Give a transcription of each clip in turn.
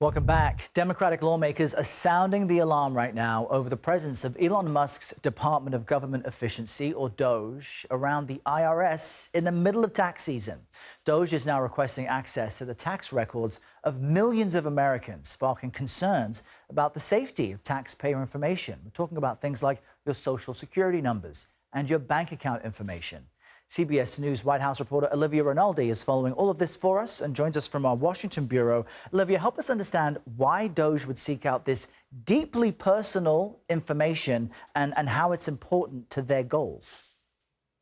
Welcome back. Democratic lawmakers are sounding the alarm right now over the presence of Elon Musk's Department of Government Efficiency, or DOGE, around the IRS in the middle of tax season. DOGE is now requesting access to the tax records of millions of Americans, sparking concerns about the safety of taxpayer information. We're talking about things like your social security numbers and your bank account information. CBS News White House reporter Olivia Rinaldi is following all of this for us and joins us from our Washington bureau. Olivia, help us understand why DOGE would seek out this deeply personal information and how it's important to their goals.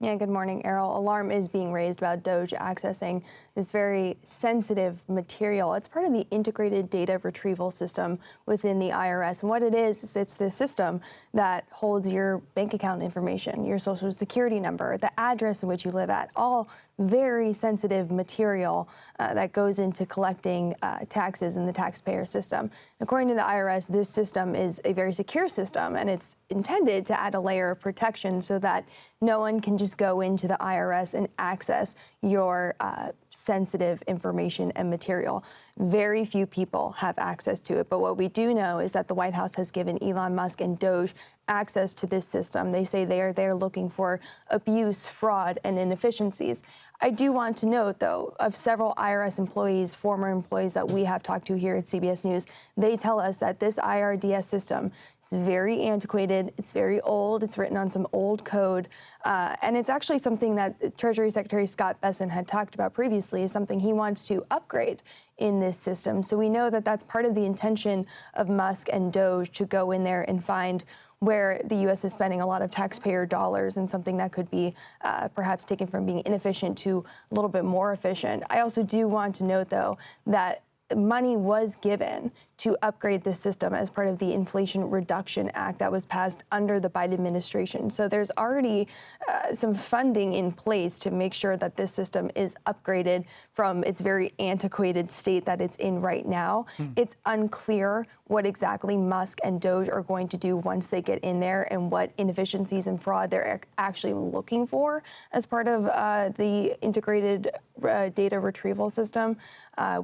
Yeah, good morning, Errol. Alarm is being raised about DOGE accessing this very sensitive material. It's part of the integrated data retrieval system within the IRS. And what it is it's the system that holds your bank account information, your social security number, the address in which you live at, all very sensitive material that goes into collecting taxes in the taxpayer system. According to the IRS, this system is a very secure system, and it's intended to add a layer of protection so that no one can just go into the IRS and access your sensitive information and material. Very few people have access to it, but what we do know is that the White House has given Elon Musk and DOGE access to this system. They say they are there looking for abuse, fraud, and inefficiencies. I do want to note, though, of several IRS employees, former employees that we have talked to here at CBS News, they tell us that this IRDS system is very antiquated, it's very old, it's written on some old code, and it's actually something that Treasury Secretary Scott Bessent had talked about previously, is something he wants to upgrade in this system. So we know that that's part of the intention of Musk and DOGE, to go in there and find where the U.S. is spending a lot of taxpayer dollars and something that could be perhaps taken from being inefficient to a little bit more efficient. I also do want to note, though, that money was given to upgrade this system as part of the Inflation Reduction Act that was passed under the Biden administration. So there's already some funding in place to make sure that this system is upgraded from its very antiquated state that it's in right now. It's unclear what exactly Musk and DOGE are going to do once they get in there and what inefficiencies and fraud they're actually looking for as part of the integrated data retrieval system.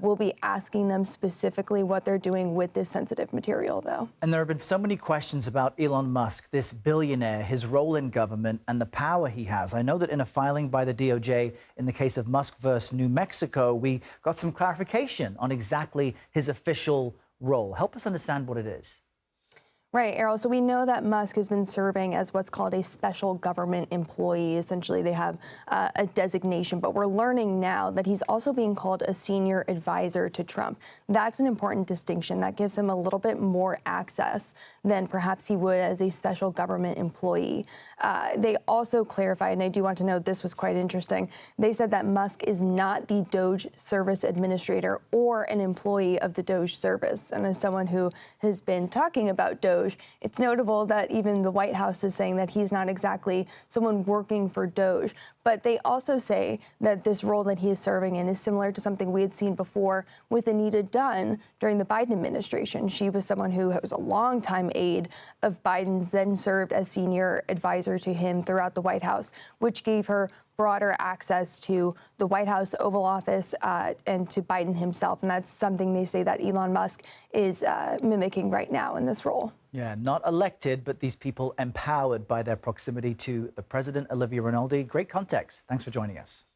We'll be asking them specifically what they're doing with this sensitive material, though. And there have been so many questions about Elon Musk, this billionaire, his role in government and the power he has. I know that in a filing by the DOJ in the case of Musk versus New Mexico, we got some clarification on exactly his official role. Help us understand what it is. Right, Errol. So we know that Musk has been serving as what's called a special government employee. Essentially, they have a designation, but we're learning now that he's also being called a senior advisor to Trump. That's an important distinction. That gives him a little bit more access than perhaps he would as a special government employee. They also clarified, and I do want to note this was quite interesting, they said that Musk is not the DOGE service administrator or an employee of the DOGE service. And as someone who has been talking about DOGE, it's notable that even the White House is saying that he's not exactly someone working for DOGE. But they also say that this role that he is serving in is similar to something we had seen before with Anita Dunn during the Biden administration. She was someone who was a longtime aide of Biden's, then served as senior advisor to him throughout the White House, which gave her broader access to the White House Oval Office and to Biden himself. And that's something they say that Elon Musk is mimicking right now in this role. Yeah, not elected, but these people empowered by their proximity to the president. Olivia Rinaldi, great context. Thanks for joining us.